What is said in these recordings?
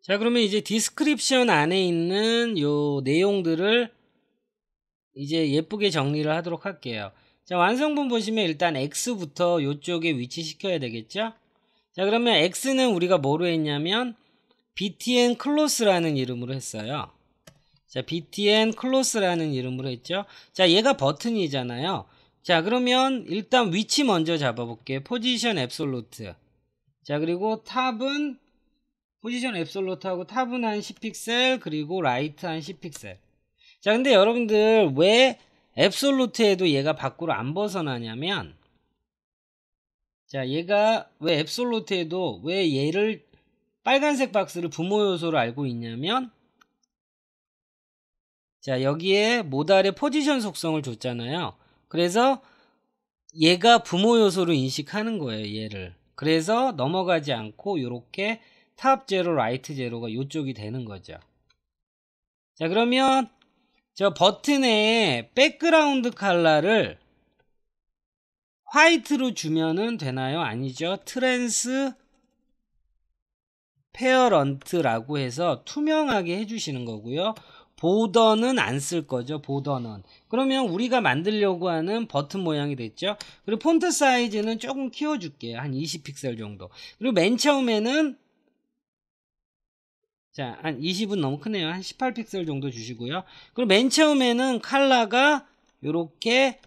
자, 그러면 이제 디스크립션 안에 있는 요 내용들을 이제 예쁘게 정리를 하도록 할게요. 자, 완성본 보시면 일단 X부터 요쪽에 위치시켜야 되겠죠? 자, 그러면 X는 우리가 뭐로 했냐면 btn close라는 이름으로 했어요. 자, btn close라는 이름으로 했죠. 자, 얘가 버튼이잖아요. 자, 그러면 일단 위치 먼저 잡아볼게요. 포지션 앱솔루트. 자, 그리고 탑은 포지션 앱솔루트하고 탑은 한 10픽셀, 그리고 라이트 한 10픽셀. 자, 근데 여러분들 왜 앱솔루트에도 얘가 밖으로 안 벗어나냐면, 자, 얘가 왜 앱솔루트에도 왜 얘를 빨간색 박스를 부모 요소로 알고 있냐면, 자, 여기에 모달의 포지션 속성을 줬잖아요. 그래서 얘가 부모 요소로 인식하는 거예요, 얘를. 그래서 넘어가지 않고 요렇게 탑 제로, 라이트 제로가 요쪽이 되는 거죠. 자, 그러면 저 버튼에 백그라운드 컬러를 화이트로 주면은 되나요? 아니죠. 트랜스 페어런트라고 해서 투명하게 해주시는 거고요. 보더는 안 쓸 거죠. 보더는. 그러면 우리가 만들려고 하는 버튼 모양이 됐죠. 그리고 폰트 사이즈는 조금 키워줄게요. 한 20픽셀 정도. 그리고 맨 처음에는 자, 한 20은 너무 크네요. 한 18픽셀 정도 주시고요. 그리고 맨 처음에는 컬러가 요렇게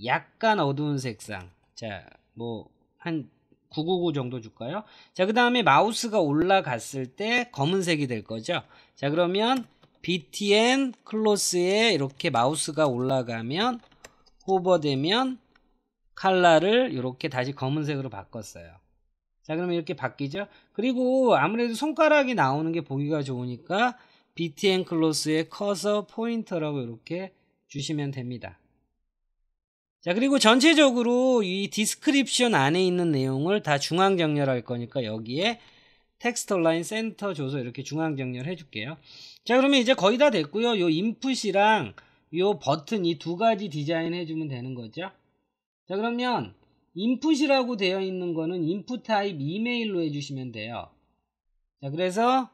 약간 어두운 색상. 자, 뭐 한 999 정도 줄까요? 자, 그 다음에 마우스가 올라갔을 때 검은색이 될 거죠. 자, 그러면 btn 클로스에 이렇게 마우스가 올라가면 호버되면 컬러를 이렇게 다시 검은색으로 바꿨어요. 자, 그러면 이렇게 바뀌죠. 그리고 아무래도 손가락이 나오는 게 보기가 좋으니까 btn 클로스에 커서 포인터라고 이렇게 주시면 됩니다. 자, 그리고 전체적으로 이 디스크립션 안에 있는 내용을 다 중앙 정렬할 거니까 여기에 텍스트 얼라인 센터 줘서 이렇게 중앙 정렬 해줄게요. 자, 그러면 이제 거의 다 됐고요. 요 인풋이랑 요 버튼 이 두 가지 디자인 해주면 되는 거죠. 자, 그러면 인풋이라고 되어 있는 거는 인풋 타입 이메일로 해주시면 돼요. 자, 그래서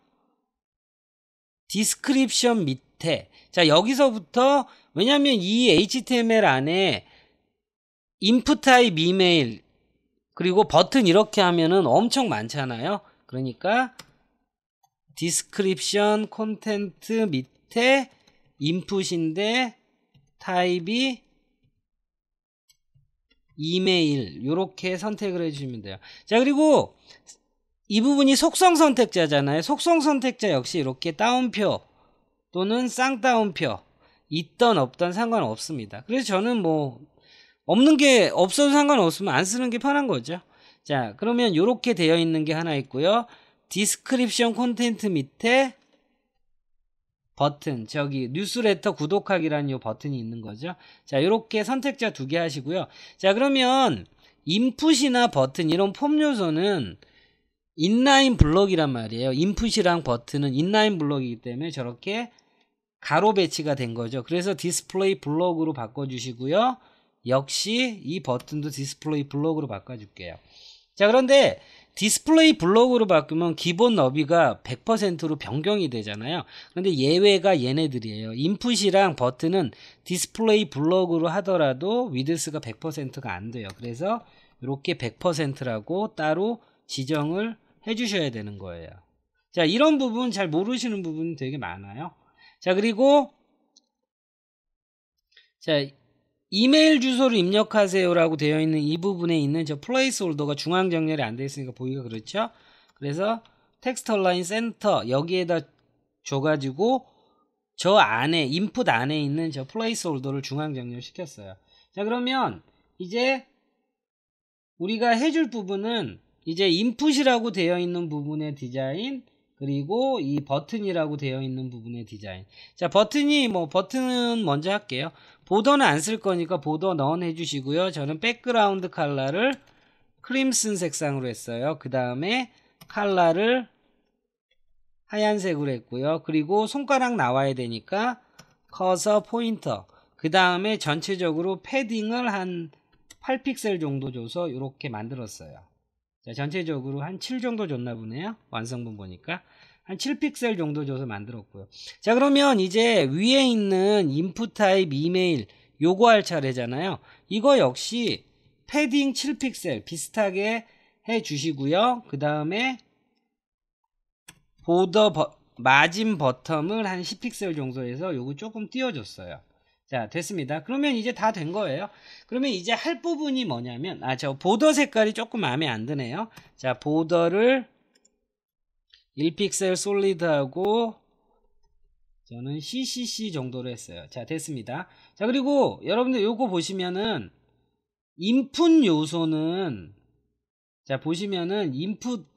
디스크립션 밑에, 자, 여기서부터, 왜냐면 이 HTML 안에 인풋 타입 이메일 그리고 버튼 이렇게 하면은 엄청 많잖아요. 그러니까 디스크립션 콘텐트 밑에 인풋인데 타입이 이메일 요렇게 선택을 해주시면 돼요. 자, 그리고 이 부분이 속성 선택자잖아요. 속성 선택자 역시 이렇게 따옴표 또는 쌍따옴표 있던 없던 상관없습니다. 그래서 저는 뭐 없는 게 없어도 상관없으면 안 쓰는 게 편한 거죠. 자, 그러면 이렇게 되어 있는 게 하나 있고요. 디스크립션 콘텐트 밑에 버튼, 저기 뉴스레터 구독하기라는 요 버튼이 있는 거죠. 자, 이렇게 선택자 두 개 하시고요. 자, 그러면 인풋이나 버튼 이런 폼 요소는 인라인 블럭이란 말이에요. 인풋이랑 버튼은 인라인 블럭이기 때문에 저렇게 가로 배치가 된 거죠. 그래서 디스플레이 블럭으로 바꿔주시고요. 역시 이 버튼도 디스플레이 블럭으로 바꿔줄게요. 자, 그런데 디스플레이 블럭으로 바꾸면 기본 너비가 100%로 변경이 되잖아요. 그런데 예외가 얘네들이에요. 인풋이랑 버튼은 디스플레이 블럭으로 하더라도 위드스가 100%가 안 돼요. 그래서 이렇게 100%라고 따로 지정을 해주셔야 되는 거예요. 자, 이런 부분 잘 모르시는 부분 되게 많아요. 자, 그리고 자, 이메일 주소를 입력하세요라고 되어 있는 이 부분에 있는 저 플레이스 홀더가 중앙 정렬이 안 되어 있으니까 보기가 그렇죠. 그래서 텍스트 얼라인 센터 여기에다 줘가지고 저 안에 인풋 안에 있는 저 플레이스 홀더를 중앙 정렬 시켰어요. 자, 그러면 이제 우리가 해줄 부분은 이제 인풋이라고 되어 있는 부분의 디자인, 그리고 이 버튼이라고 되어 있는 부분의 디자인. 자, 버튼이 뭐 버튼은 먼저 할게요. 보더는 안 쓸 거니까 보더 넌 해주시고요. 저는 백그라운드 컬러를 크림슨 색상으로 했어요. 그 다음에 컬러를 하얀색으로 했고요. 그리고 손가락 나와야 되니까 커서 포인터. 그 다음에 전체적으로 패딩을 한 8픽셀 정도 줘서 이렇게 만들었어요. 자, 전체적으로 한 7 정도 줬나 보네요. 완성본 보니까. 한 7픽셀 정도 줘서 만들었고요. 자, 그러면 이제 위에 있는 인풋 타입 이메일 요거 할 차례잖아요. 이거 역시 패딩 7픽셀 비슷하게 해 주시고요. 그 다음에 마진 버텀을 한 10픽셀 정도 해서 요거 조금 띄워줬어요. 자, 됐습니다. 그러면 이제 다 된 거예요. 그러면 이제 할 부분이 뭐냐면, 저 보더 색깔이 조금 마음에 안 드네요. 자, 보더를 1픽셀 솔리드하고 저는 CCC 정도로 했어요. 자, 됐습니다. 자, 그리고 여러분들 요거 보시면은 인풋 요소는, 자, 보시면은 인풋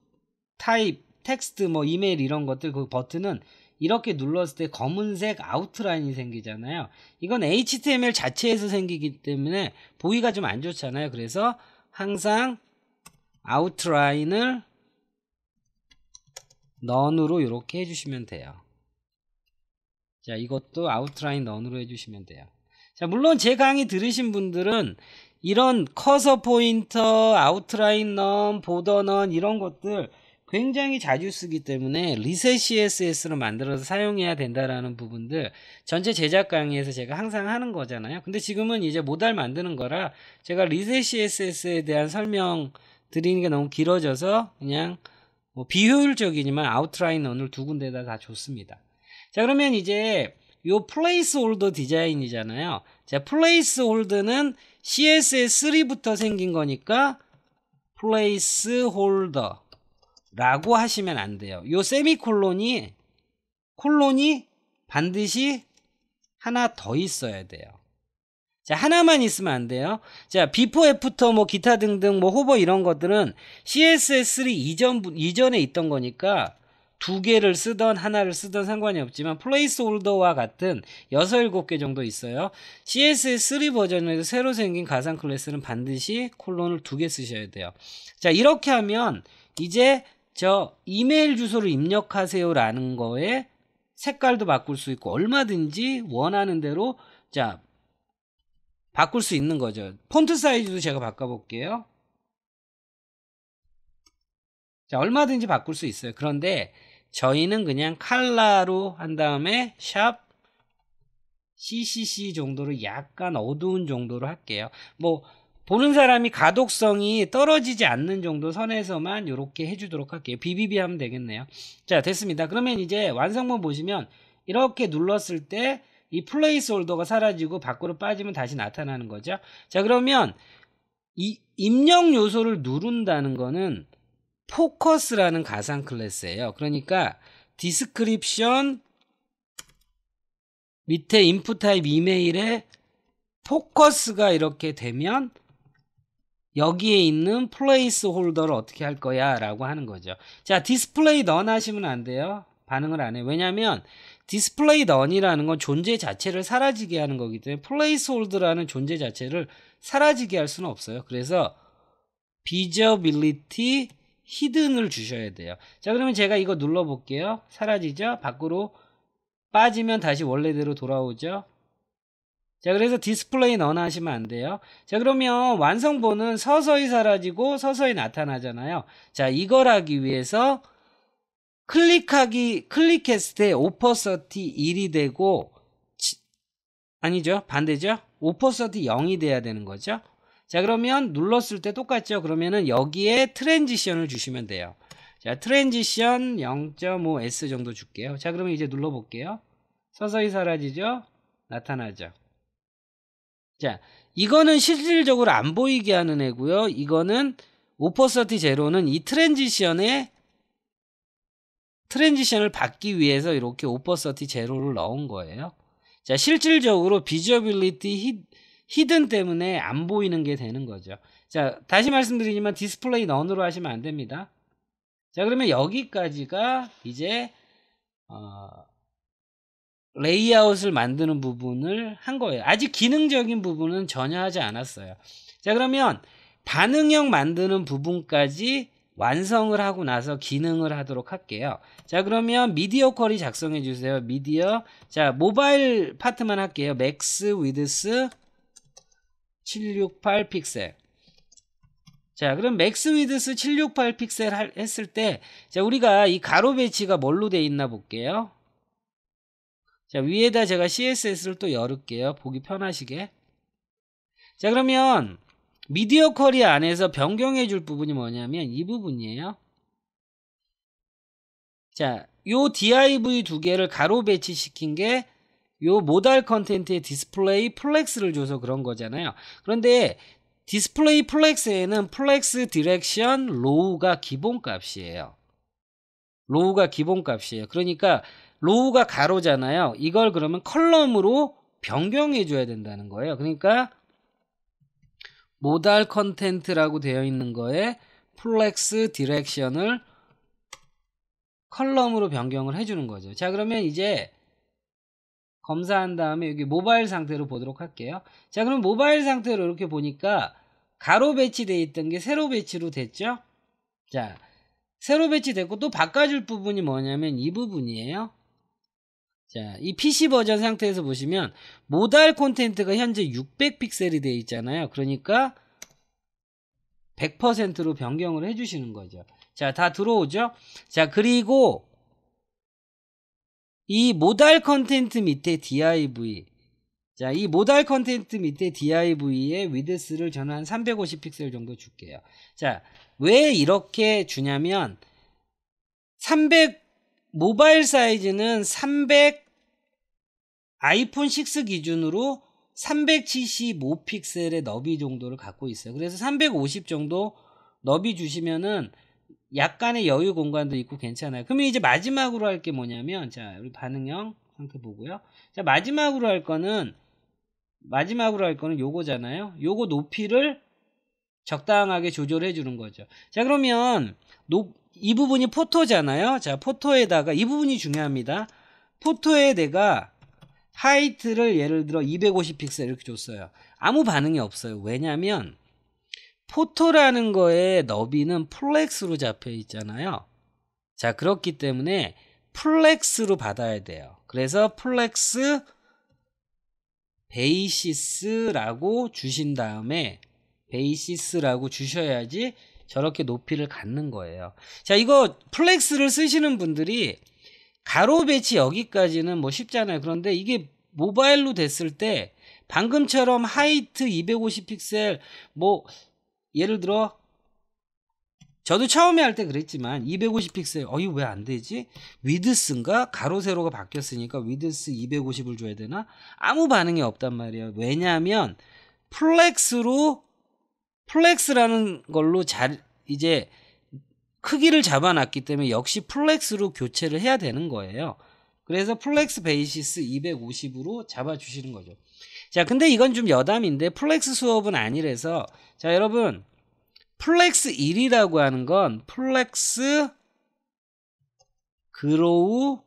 타입 텍스트 뭐 이메일 이런 것들 그 버튼은 이렇게 눌렀을 때 검은색 아웃라인이 생기잖아요. 이건 HTML 자체에서 생기기 때문에 보기가 좀 안 좋잖아요. 그래서 항상 아웃라인을 넌으로 이렇게 해주시면 돼요. 자, 이것도 아웃라인 넌으로 해주시면 돼요. 자, 물론 제 강의 들으신 분들은 이런 커서 포인터, 아웃라인 넌, 보더 넌 이런 것들 굉장히 자주 쓰기 때문에 리셋 CSS로 만들어서 사용해야 된다라는 부분들 전체 제작 강의에서 제가 항상 하는 거잖아요. 근데 지금은 이제 모달 만드는 거라 제가 리셋 CSS에 대한 설명 드리는 게 너무 길어져서 그냥 뭐 비효율적이지만 아웃라인 넌을 두 군데다 다 줬습니다. 자, 그러면 이제 요 플레이스 홀더 디자인이잖아요. 자, 플레이스 홀더는 CSS3부터 생긴 거니까 플레이스 홀더 라고 하시면 안 돼요. 요 세미콜론이 반드시 하나 더 있어야 돼요. 자, 하나만 있으면 안 돼요. 자, 비포 애프터 뭐 기타 등등 뭐 호버 이런 것들은 CSS3 이전에 있던 거니까 두 개를 쓰던 하나를 쓰던 상관이 없지만 플레이스 홀더와 같은 6, 7개 정도 있어요. CSS3 버전에서 새로 생긴 가상 클래스는 반드시 콜론을 2개 쓰셔야 돼요. 자, 이렇게 하면 이제 저 이메일 주소를 입력하세요 라는 거에 색깔도 바꿀 수 있고 얼마든지 원하는 대로 자 바꿀 수 있는 거죠. 폰트 사이즈도 제가 바꿔볼게요. 자, 얼마든지 바꿀 수 있어요. 그런데 저희는 그냥 칼라로 한 다음에 샵 CCC 정도로 약간 어두운 정도로 할게요. 뭐 보는 사람이 가독성이 떨어지지 않는 정도 선에서만 이렇게 해주도록 할게요. BBB 하면 되겠네요. 자, 됐습니다. 그러면 이제 완성본 보시면 이렇게 눌렀을 때 이 플레이스 홀더가 사라지고 밖으로 빠지면 다시 나타나는 거죠. 자, 그러면 이 입력 요소를 누른다는 거는 포커스라는 가상 클래스예요. 그러니까 디스크립션 밑에 인풋 타입 이메일에 포커스가 이렇게 되면 여기에 있는 플레이스 홀더를 어떻게 할 거야 라고 하는 거죠. 자, 디스플레이 넌 하시면 안 돼요. 반응을 안 해요. 왜냐하면 디스플레이 넌이라는 건 존재 자체를 사라지게 하는 거기 때문에 플레이스 홀더라는 존재 자체를 사라지게 할 수는 없어요. 그래서 비저빌리티 히든을 주셔야 돼요. 자, 그러면 제가 이거 눌러볼게요. 사라지죠? 밖으로 빠지면 다시 원래대로 돌아오죠? 자, 그래서 디스플레이 넌 하시면 안 돼요. 자, 그러면 완성본은 서서히 사라지고 서서히 나타나잖아요. 자, 이걸 하기 위해서 클릭했을 때 오퍼서티 1이 되고 아니죠, 반대죠. 오퍼서티 0이 돼야 되는 거죠. 자, 그러면 눌렀을 때 똑같죠. 그러면은 여기에 트랜지션을 주시면 돼요. 자, 트랜지션 0.5S 정도 줄게요. 자, 그러면 이제 눌러볼게요. 서서히 사라지죠. 나타나죠. 자, 이거는 실질적으로 안 보이게 하는 애고요. 이거는 오퍼서티 제로는 이 트랜지션을 받기 위해서 이렇게 오퍼서티 제로를 넣은 거예요. 자, 실질적으로 비저빌리티 히든 때문에 안 보이는 게 되는 거죠. 자, 다시 말씀드리지만 디스플레이 넌으로 하시면 안 됩니다. 자, 그러면 여기까지가 이제 레이아웃을 만드는 부분을 한 거예요. 아직 기능적인 부분은 전혀 하지 않았어요. 자, 그러면 반응형 만드는 부분까지 완성을 하고 나서 기능을 하도록 할게요. 자, 그러면 미디어 쿼리 작성해 주세요. 미디어. 자, 모바일 파트만 할게요. 맥스 위드스 768 픽셀. 자, 그럼 맥스 위드스 768 픽셀 했을 때, 자, 우리가 이 가로 배치가 뭘로 돼 있나 볼게요. 자, 위에다 제가 CSS를 또 열을게요. 보기 편하시게. 자, 그러면 미디어 쿼리 안에서 변경해 줄 부분이 뭐냐면 이 부분이에요. 자, 요 div 두 개를 가로 배치시킨 게 요 모달 컨텐트의 디스플레이 플렉스를 줘서 그런 거잖아요. 그런데 디스플레이 플렉스에는 플렉스 디렉션 로우가 기본값이에요. 로우가 기본값이에요. 그러니까 로우가 가로잖아요. 이걸 그러면 컬럼으로 변경해 줘야 된다는 거예요. 그러니까 모달 컨텐트라고 되어 있는 거에 플렉스 디렉션을 컬럼으로 변경을 해주는 거죠. 자, 그러면 이제 검사한 다음에 여기 모바일 상태로 보도록 할게요. 자, 그럼 모바일 상태로 이렇게 보니까 가로 배치되어 있던 게 세로 배치로 됐죠. 자, 세로 배치됐고 또 바꿔줄 부분이 뭐냐면 이 부분이에요. 자, 이 PC 버전 상태에서 보시면 모달 콘텐트가 현재 600픽셀이 되어 있잖아요. 그러니까 100%로 변경을 해주시는 거죠. 자, 다 들어오죠? 자, 그리고 이 모달 컨텐트 밑에 div, 자, 이 모달 컨텐트 밑에 div의 위드스를 저는 한 350픽셀 정도 줄게요. 자, 왜 이렇게 주냐면 300 모바일 사이즈는 300 아이폰 6 기준으로 375픽셀의 너비 정도를 갖고 있어요. 그래서 350 정도 너비 주시면은 약간의 여유 공간도 있고 괜찮아요. 그러면 이제 마지막으로 할 게 뭐냐면, 자, 우리 반응형 상태 보고요. 자, 마지막으로 할 거는 요거잖아요. 요거 높이를 적당하게 조절해 주는 거죠. 자, 그러면 이 부분이 포토잖아요. 자, 포토에다가 이 부분이 중요합니다. 포토에 내가 하이트를 예를 들어 250픽셀 이렇게 줬어요. 아무 반응이 없어요. 왜냐면 포토라는 거에 너비는 플렉스로 잡혀 있잖아요. 자, 그렇기 때문에 플렉스로 받아야 돼요. 그래서 플렉스 베이시스라고 주신 다음에 베이시스라고 주셔야지 저렇게 높이를 갖는 거예요. 자, 이거 플렉스를 쓰시는 분들이 가로 배치 여기까지는 뭐 쉽잖아요. 그런데 이게 모바일로 됐을 때 방금처럼 하이트 250픽셀 뭐 예를 들어 저도 처음에 할 때 그랬지만 250픽셀 이거 왜 안 되지? 위드스인가? 가로 세로가 바뀌었으니까 위드스 250을 줘야 되나? 아무 반응이 없단 말이에요. 왜냐하면 플렉스라는 걸로 이제 크기를 잡아놨기 때문에 역시 플렉스로 교체를 해야 되는 거예요. 그래서 플렉스 베이시스 250으로 잡아주시는 거죠. 자, 근데 이건 좀 여담인데 플렉스 수업은 아니라서, 자, 여러분 플렉스 1이라고 하는 건 플렉스 그로우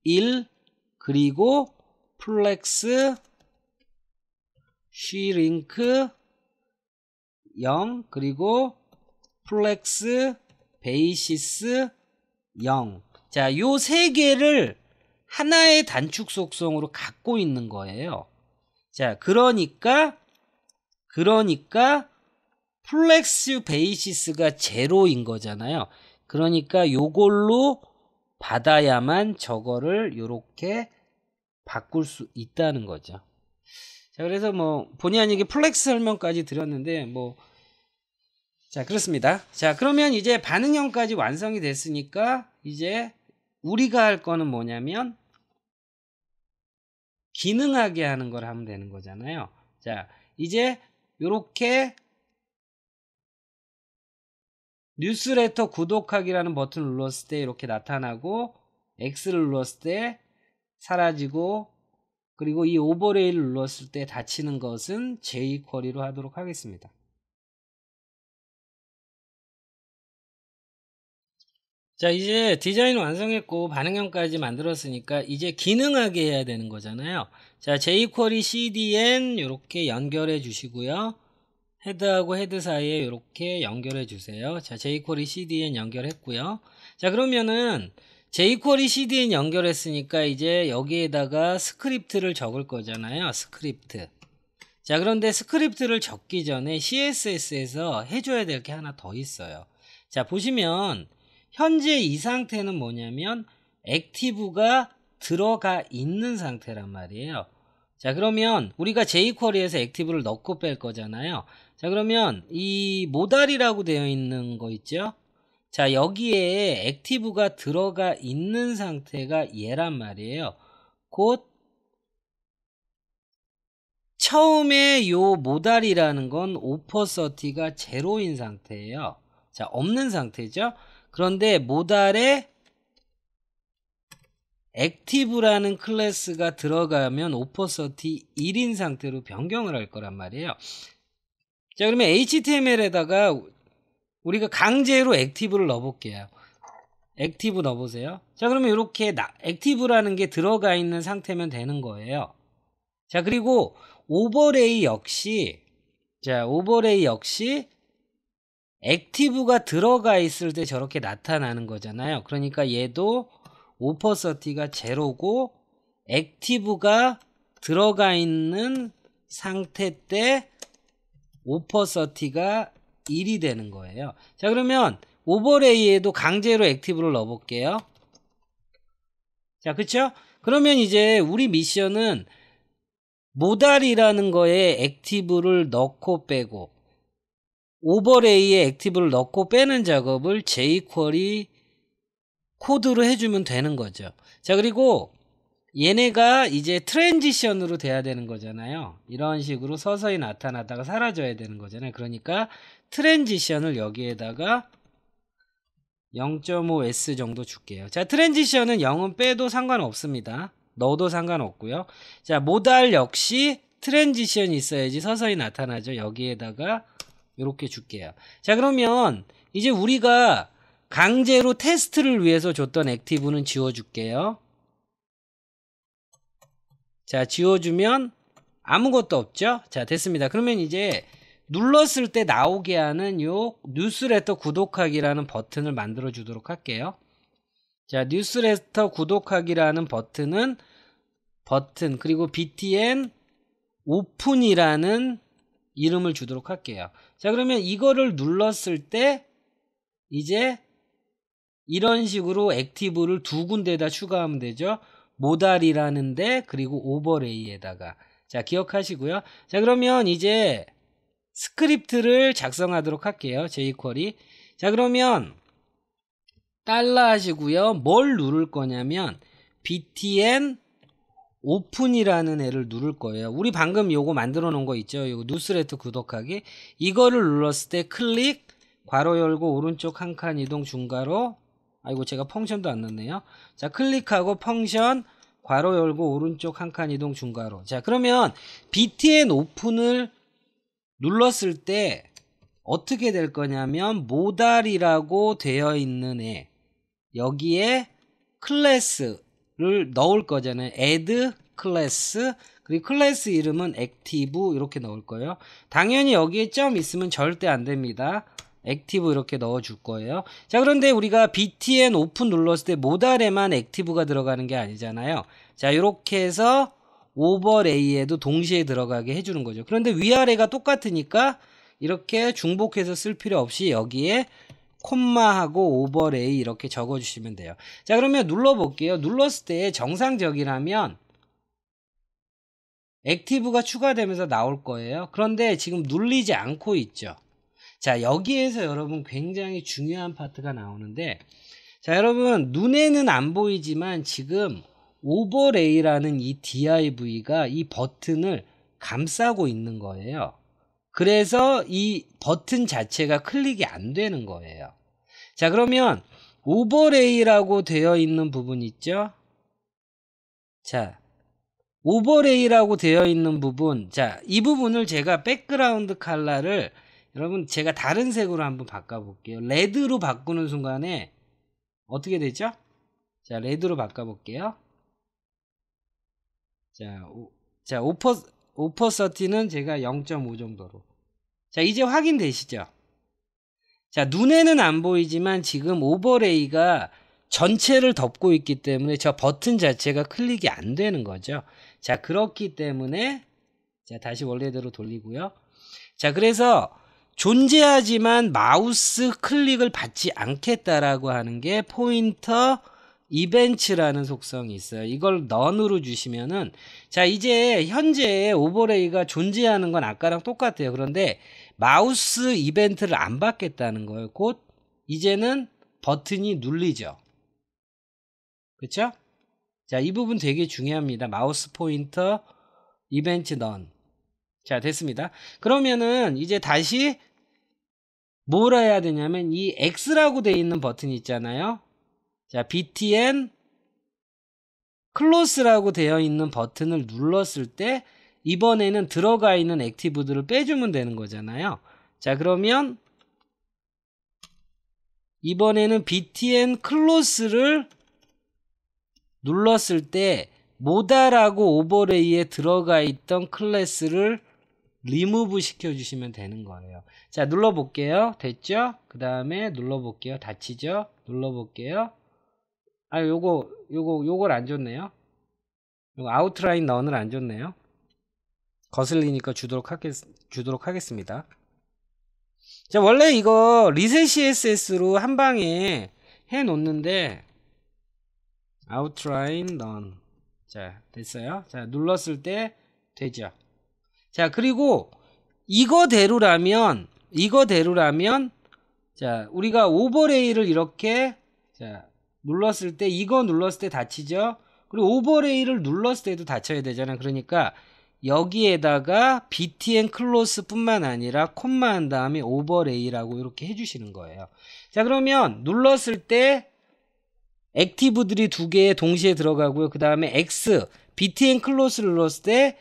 1 그리고 플렉스 쉬링크 0 그리고 플렉스 베이시스 0. 자, 요 세 개를 하나의 단축 속성으로 갖고 있는 거예요. 자, 그러니까 플렉스 베이시스가 제로인 거잖아요. 그러니까 요걸로 받아야만 저거를 요렇게 바꿀 수 있다는 거죠. 자, 그래서 뭐 본의 아니게 플렉스 설명까지 드렸는데 자, 그렇습니다. 자, 그러면 이제 반응형까지 완성이 됐으니까 이제 우리가 할 거는 뭐냐면 기능하게 하는 걸 하면 되는 거잖아요. 자, 이제 요렇게 뉴스레터 구독하기라는 버튼을 눌렀을 때 이렇게 나타나고 X를 눌렀을 때 사라지고 그리고 이 오버레이를 눌렀을 때 닫히는 것은 jQuery로 하도록 하겠습니다. 자, 이제 디자인 완성했고 반응형까지 만들었으니까 이제 기능하게 해야 되는 거잖아요. 자, jQuery CDN 이렇게 연결해 주시고요. 헤드하고 헤드 사이에 이렇게 연결해 주세요. 자, jQuery CDN 연결했고요. 자, 그러면은 jQuery CDN 연결했으니까 이제 여기에다가 스크립트를 적을 거잖아요. 스크립트. 자, 그런데 스크립트를 적기 전에 CSS에서 해줘야 될 게 하나 더 있어요. 자, 보시면 현재 이 상태는 뭐냐면 액티브가 들어가 있는 상태란 말이에요. 자, 그러면 우리가 jQuery에서 액티브를 넣고 뺄 거잖아요. 자, 그러면 이 모달이라고 되어 있는 거 있죠? 자, 여기에 액티브가 들어가 있는 상태가 얘란 말이에요. 곧 처음에 요 모달이라는 건 오퍼서티가 제로인 상태예요. 자, 없는 상태죠. 그런데 모달에 액티브라는 클래스가 들어가면 오퍼서티 1인 상태로 변경을 할 거란 말이에요. 자, 그러면 HTML에다가 우리가 강제로 액티브를 넣어볼게요. 액티브 넣어보세요. 자, 그러면 이렇게 액티브라는 게 들어가 있는 상태면 되는 거예요. 자, 그리고 오버레이 역시 액티브가 들어가 있을 때 저렇게 나타나는 거잖아요. 그러니까 얘도 오퍼서티가 제로고 액티브가 들어가 있는 상태 때 오퍼서티가 1이 되는 거예요. 자, 그러면 오버레이에도 강제로 액티브를 넣어볼게요. 자, 그쵸? 그러면 이제 우리 미션은 모달이라는 거에 액티브를 넣고 빼고 오버레이에 액티브를 넣고 빼는 작업을 jQuery 코드로 해주면 되는 거죠. 자, 그리고 얘네가 이제 트랜지션으로 돼야 되는 거잖아요. 이런 식으로 서서히 나타나다가 사라져야 되는 거잖아요. 그러니까 트랜지션을 여기에다가 0.5s 정도 줄게요. 자, 트랜지션은 0은 빼도 상관없습니다. 넣어도 상관없고요. 자, 모달 역시 트랜지션이 있어야지 서서히 나타나죠. 여기에다가 이렇게 줄게요. 자, 그러면 이제 우리가 강제로 테스트를 위해서 줬던 액티브는 지워줄게요. 자, 지워주면 아무것도 없죠? 자, 됐습니다. 그러면 이제 눌렀을 때 나오게 하는 요 뉴스레터 구독하기라는 버튼을 만들어 주도록 할게요. 자, 뉴스레터 구독하기라는 버튼 그리고 btn 오픈이라는 이름을 주도록 할게요. 자, 그러면 이거를 눌렀을 때 이제 이런 식으로 액티브를 두 군데에다 추가하면 되죠. 모달이라는데 그리고 오버레이에다가. 자, 기억하시고요. 자, 그러면 이제 스크립트를 작성하도록 할게요. jQuery. 자, 그러면 달러 하시고요. 뭘 누를 거냐면 btn 오픈이라는 애를 누를 거예요. 우리 방금 요거 만들어 놓은 거 있죠. 요거 뉴스레터 구독하기. 이거를 눌렀을 때 클릭 괄호 열고 오른쪽 한 칸 이동 중괄호. 아이고, 제가 펑션도 안 넣네요. 자, 클릭하고 펑션 괄호 열고 오른쪽 한 칸 이동 중괄호. 자, 그러면 btn 오픈을 눌렀을 때 어떻게 될 거냐면 모달이라고 되어 있는 애 여기에 클래스를 넣을 거잖아요. add 클래스 그리고 클래스 이름은 active 이렇게 넣을 거예요. 당연히 여기에 점 있으면 절대 안 됩니다. 액티브 이렇게 넣어줄 거예요. 자, 그런데 우리가 btn 오픈 눌렀을 때 모달에만 액티브가 들어가는 게 아니잖아요. 자, 이렇게 해서 오버레이에도 동시에 들어가게 해주는 거죠. 그런데 위아래가 똑같으니까 이렇게 중복해서 쓸 필요 없이 여기에 콤마하고 오버레이 이렇게 적어주시면 돼요. 자, 그러면 눌러볼게요. 눌렀을 때 정상적이라면 액티브가 추가되면서 나올 거예요. 그런데 지금 눌리지 않고 있죠. 자, 여기에서 여러분 굉장히 중요한 파트가 나오는데, 자, 여러분 눈에는 안 보이지만 지금 오버레이라는 이 div가 이 버튼을 감싸고 있는 거예요. 그래서 이 버튼 자체가 클릭이 안 되는 거예요. 자, 그러면 오버레이라고 되어 있는 부분 있죠? 자, 오버레이라고 되어 있는 부분, 자, 이 부분을 제가 백그라운드 컬러를 여러분 제가 다른 색으로 한번 바꿔볼게요. 레드로 바꾸는 순간에 어떻게 되죠? 자, 레드로 바꿔볼게요. 자, 오퍼서티는 제가 0.5 정도로. 자, 이제 확인되시죠? 자, 눈에는 안 보이지만 지금 오버레이가 전체를 덮고 있기 때문에 저 버튼 자체가 클릭이 안 되는 거죠. 자, 그렇기 때문에 자, 다시 원래대로 돌리고요. 자, 그래서 존재하지만 마우스 클릭을 받지 않겠다라고 하는 게 포인터 이벤츠라는 속성이 있어요. 이걸 none으로 주시면은, 자, 이제 현재 오버레이가 존재하는 건 아까랑 똑같아요. 그런데 마우스 이벤트를 안 받겠다는 거예요. 곧 이제는 버튼이 눌리죠. 그쵸? 자, 이 부분 되게 중요합니다. 마우스 포인터 이벤트 none. 자, 됐습니다. 그러면은 이제 다시 뭘 해야 되냐면 이 X라고 되어 있는 버튼이 있잖아요. 자, btn close라고 되어 있는 버튼을 눌렀을 때 이번에는 들어가 있는 액티브들을 빼주면 되는 거잖아요. 자, 그러면 이번에는 btn close를 눌렀을 때 모다라고 오버레이에 들어가 있던 클래스를 리무브 시켜주시면 되는 거예요. 자, 눌러볼게요. 됐죠? 그 다음에 눌러볼게요. 닫히죠? 눌러볼게요. 아, 요걸 안 줬네요. 요거 아웃라인 너는 안 줬네요. 거슬리니까 주도록 하겠습니다. 자, 원래 이거 리셋 CSS로 한 방에 해 놓는데, 아웃라인 none. 자, 됐어요. 자, 눌렀을 때 되죠. 자, 그리고 이거대로라면 자, 우리가 오버레이를 이렇게, 자, 눌렀을 때 이거 눌렀을 때 닫히죠. 그리고 오버레이를 눌렀을 때도 닫혀야 되잖아요. 그러니까 여기에다가 btn close 뿐만 아니라 콤마 한 다음에 오버레이라고 이렇게 해주시는 거예요. 자, 그러면 눌렀을 때 액티브들이 두 개 동시에 들어가고요. 그 다음에 X, btn close를 눌렀을 때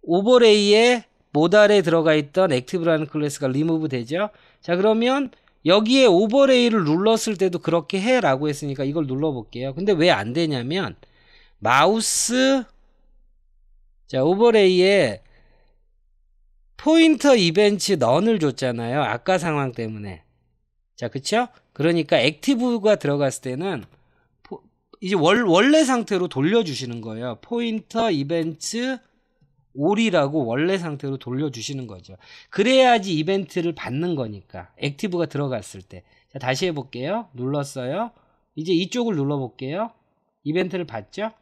오버레이에 모달에 들어가 있던 액티브라는 클래스가 리무브 되죠. 자, 그러면 여기에 오버레이를 눌렀을 때도 그렇게 해 라고 했으니까 이걸 눌러볼게요. 근데 왜 안 되냐면 마우스, 자, 오버레이에 포인터 이벤트 none을 줬잖아요. 아까 상황 때문에. 자, 그쵸? 그러니까 액티브가 들어갔을 때는 이제 원래 상태로 돌려주시는 거예요. 포인터 이벤트 all이라고 원래 상태로 돌려주시는 거죠. 그래야지 이벤트를 받는 거니까. 액티브가 들어갔을 때. 자, 다시 해볼게요. 눌렀어요. 이제 이쪽을 눌러볼게요. 이벤트를 받죠?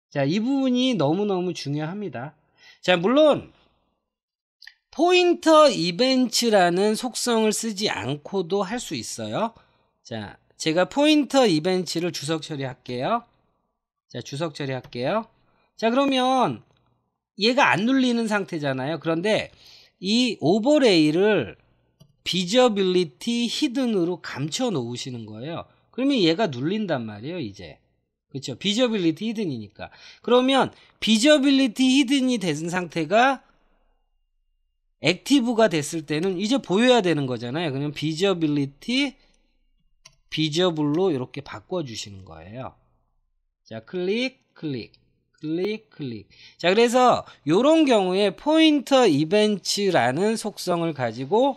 자, 이 부분이 너무너무 중요합니다. 자, 물론 포인터 이벤트라는 속성을 쓰지 않고도 할 수 있어요. 자, 제가 포인터 이벤트를 주석 처리할게요. 자, 주석 처리할게요. 자, 그러면 얘가 안 눌리는 상태잖아요. 그런데 이 오버레이를 비저빌리티 히든으로 감춰 놓으시는 거예요. 그러면 얘가 눌린단 말이에요, 이제. 그렇죠? 비저빌리티 히든이니까. 그러면 비저빌리티 히든이 된 상태가 액티브가 됐을 때는 이제 보여야 되는 거잖아요. 그러면 비저빌리티 비저블로 이렇게 바꿔주시는 거예요. 자, 클릭, 클릭, 클릭, 클릭. 자, 그래서 이런 경우에 포인터 이벤트라는 속성을 가지고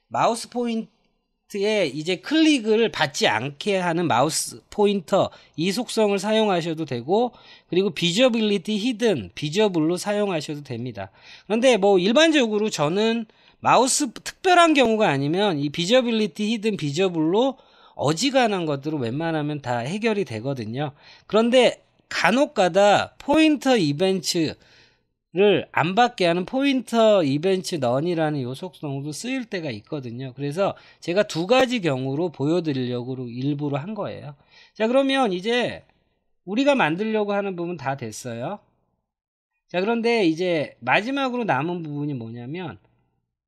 마우스 포인트에 이제 클릭을 받지 않게 하는 마우스 포인터 이 속성을 사용하셔도 되고, 그리고 비저빌리티 히든, 비저블로 사용하셔도 됩니다. 그런데 뭐 일반적으로 저는 마우스 특별한 경우가 아니면 이 비저빌리티 히든, 비저블로 어지간한 것들은 웬만하면 다 해결이 되거든요. 그런데 간혹가다 포인터 이벤트를 안 받게 하는 포인터 이벤트 none이라는 요 속성도 쓰일 때가 있거든요. 그래서 제가 두 가지 경우로 보여드리려고 일부러 한 거예요. 자, 그러면 이제 우리가 만들려고 하는 부분 다 됐어요. 자, 그런데 이제 마지막으로 남은 부분이 뭐냐면,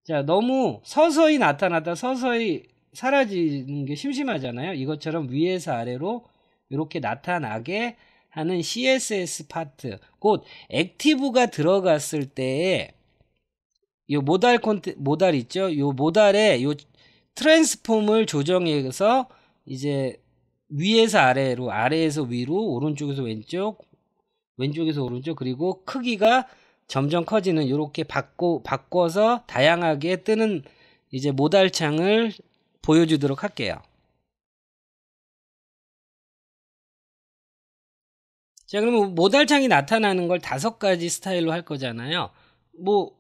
자, 너무 서서히 나타났다 서서히 사라지는 게 심심하잖아요. 이것처럼 위에서 아래로 이렇게 나타나게 하는 CSS 파트, 곧 액티브가 들어갔을 때에 요 모달 있죠? 요 모달에 요 트랜스폼을 조정해서 이제 위에서 아래로, 아래에서 위로, 오른쪽에서 왼쪽, 왼쪽에서 오른쪽, 그리고 크기가 점점 커지는 이렇게 바꿔서 다양하게 뜨는 이제 모달 창을 보여주도록 할게요. 자, 그러면 모달창이 나타나는 걸 5가지 스타일로 할 거잖아요. 뭐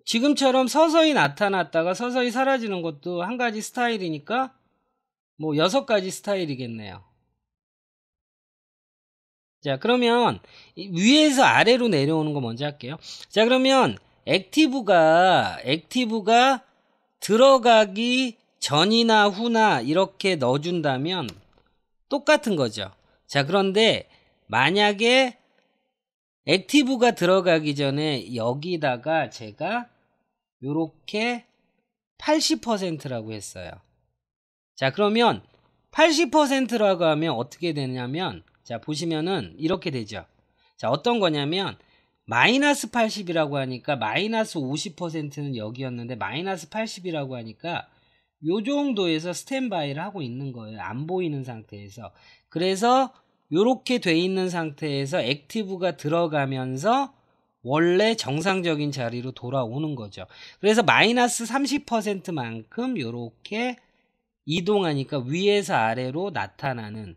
지금처럼 서서히 나타났다가 서서히 사라지는 것도 한 가지 스타일이니까 뭐 6가지 스타일이겠네요. 자, 그러면 위에서 아래로 내려오는 거 먼저 할게요. 자, 그러면 액티브가 들어가기 전이나 후나 이렇게 넣어준다면 똑같은 거죠. 자, 그런데 만약에 액티브가 들어가기 전에 여기다가 제가 요렇게 80%라고 했어요. 자, 그러면 80%라고 하면 어떻게 되냐면, 자, 보시면은 이렇게 되죠. 자, 어떤 거냐면 마이너스 80이라고 하니까 마이너스 50%는 여기였는데 마이너스 80이라고 하니까 요 정도에서 스탠바이를 하고 있는 거예요. 안 보이는 상태에서. 그래서 요렇게 돼 있는 상태에서 액티브가 들어가면서 원래 정상적인 자리로 돌아오는 거죠. 그래서 마이너스 30%만큼 요렇게 이동하니까 위에서 아래로 나타나는,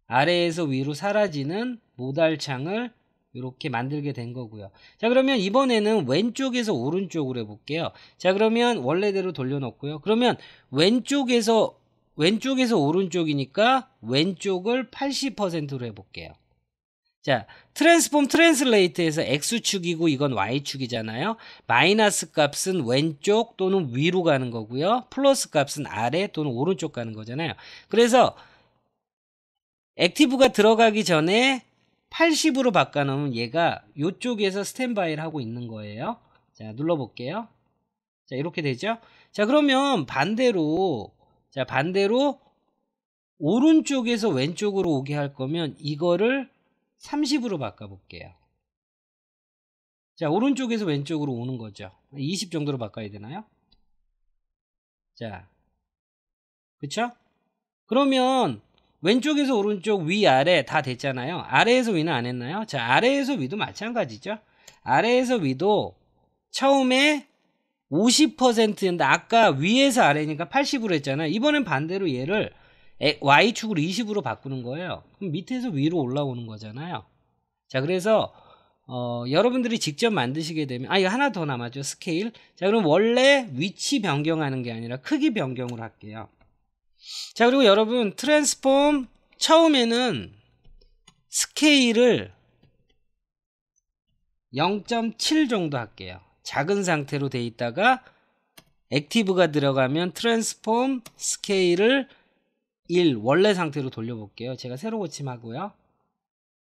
아래에서 위로 사라지는 모달창을 이렇게 만들게 된 거고요. 자, 그러면 이번에는 왼쪽에서 오른쪽으로 해볼게요. 자, 그러면 원래대로 돌려놓고요. 그러면 왼쪽에서 오른쪽이니까 왼쪽을 80%로 해볼게요. 자, 트랜스폼 트랜슬레이트에서 X축이고 이건 Y축이잖아요. 마이너스 값은 왼쪽 또는 위로 가는 거고요. 플러스 값은 아래 또는 오른쪽 가는 거잖아요. 그래서 액티브가 들어가기 전에 80으로 바꿔놓으면 얘가 이쪽에서 스탠바이를 하고 있는 거예요. 자, 눌러볼게요. 자, 이렇게 되죠. 자, 그러면 반대로 오른쪽에서 왼쪽으로 오게 할 거면 이거를 30으로 바꿔볼게요. 자, 오른쪽에서 왼쪽으로 오는 거죠. 20 정도로 바꿔야 되나요? 자, 그쵸? 그러면 왼쪽에서 오른쪽, 위아래 다 됐잖아요. 아래에서 위는 안 했나요? 자, 아래에서 위도 마찬가지죠. 아래에서 위도 처음에 50%였는데 아까 위에서 아래니까 80으로 했잖아요. 이번엔 반대로 얘를 Y축으로 20으로 바꾸는 거예요. 그럼 밑에서 위로 올라오는 거잖아요. 자, 그래서 여러분들이 직접 만드시게 되면, 이거 하나 더 남았죠. 스케일. 자, 그럼 원래 위치 변경하는 게 아니라 크기 변경으로 할게요. 자, 그리고 여러분 트랜스폼 처음에는 스케일을 0.7 정도 할게요. 작은 상태로 돼 있다가 액티브가 들어가면 트랜스폼 스케일을 1 원래 상태로 돌려볼게요. 제가 새로 고침하고요.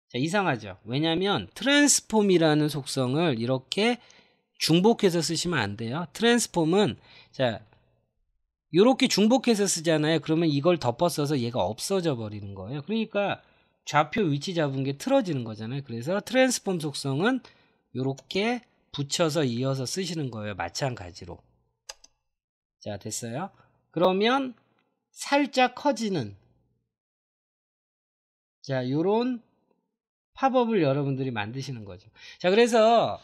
자, 이상하죠. 왜냐하면 트랜스폼이라는 속성을 이렇게 중복해서 쓰시면 안 돼요. 트랜스폼은 자, 이렇게 중복해서 쓰잖아요. 그러면 이걸 덮어 써서 얘가 없어져 버리는 거예요. 그러니까 좌표 위치 잡은 게 틀어지는 거잖아요. 그래서 트랜스폼 속성은 이렇게 붙여서 이어서 쓰시는 거예요. 마찬가지로. 자, 됐어요. 그러면 살짝 커지는, 자, 요런 팝업을 여러분들이 만드시는 거죠. 자, 그래서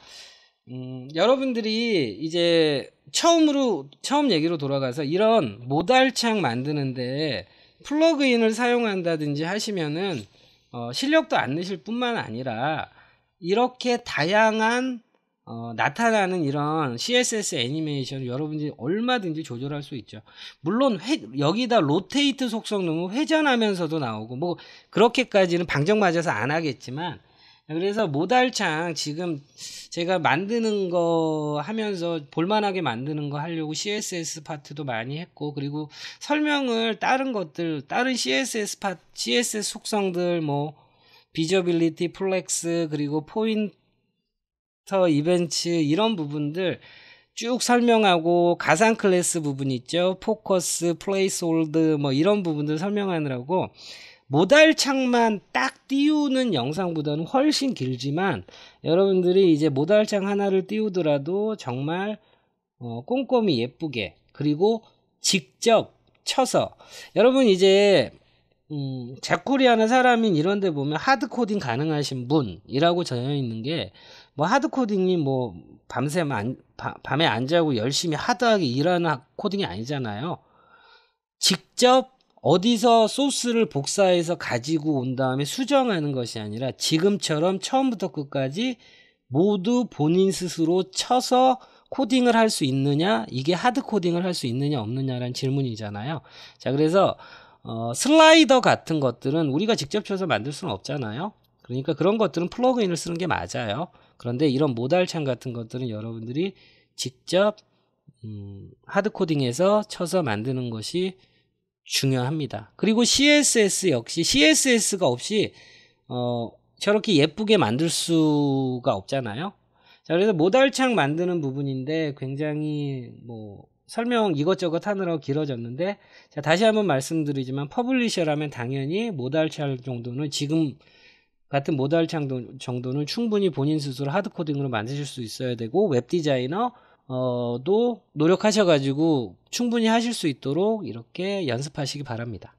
여러분들이 이제 처음 얘기로 돌아가서 이런 모달창 만드는데 플러그인을 사용한다든지 하시면은 실력도 안 느실 뿐만 아니라 이렇게 다양한 나타나는 이런 CSS 애니메이션을 여러분들이 얼마든지 조절할 수 있죠. 물론 여기다 로테이트 속성 넣으면 회전하면서도 나오고 뭐 그렇게까지는 방정 맞아서 안 하겠지만, 그래서 모달창 지금 제가 만드는 거 하면서 볼만하게 만드는 거 하려고 CSS 파트도 많이 했고, 그리고 설명을 다른 CSS 속성들 뭐 비저빌리티, 플렉스, 그리고 포인터, 이벤트 이런 부분들 쭉 설명하고, 가상 클래스 부분 있죠. 포커스, 플레이스홀드 뭐 이런 부분들 설명하느라고 모달창만 딱 띄우는 영상보다는 훨씬 길지만, 여러분들이 이제 모달창 하나를 띄우더라도 정말 꼼꼼히 예쁘게, 그리고 직접 쳐서, 여러분 이제 자코리아나 사람인 이런 데 보면 하드코딩 가능하신 분이라고 적혀 있는 게, 뭐 하드코딩이 뭐 밤에 안 자고 열심히 하드하게 일하는 코딩이 아니잖아요. 직접 어디서 소스를 복사해서 가지고 온 다음에 수정하는 것이 아니라 지금처럼 처음부터 끝까지 모두 본인 스스로 쳐서 코딩을 할 수 있느냐, 이게 하드 코딩을 할 수 있느냐 없느냐라는 질문이잖아요. 자, 그래서 슬라이더 같은 것들은 우리가 직접 쳐서 만들 수는 없잖아요. 그러니까 그런 것들은 플러그인을 쓰는 게 맞아요. 그런데 이런 모달창 같은 것들은 여러분들이 직접 하드 코딩해서 쳐서 만드는 것이 중요합니다. 그리고 CSS 역시 CSS가 없이 저렇게 예쁘게 만들 수가 없잖아요. 자, 그래서 모달창 만드는 부분인데 굉장히 뭐 설명 이것저것 하느라고 길어졌는데, 자, 다시 한번 말씀드리지만 퍼블리셔라면 당연히 모달창 정도는 지금 같은 모달창 정도는 충분히 본인 스스로 하드 코딩으로 만드실 수 있어야 되고, 웹 디자이너도 노력하셔가지고 충분히 하실 수 있도록 이렇게 연습하시기 바랍니다.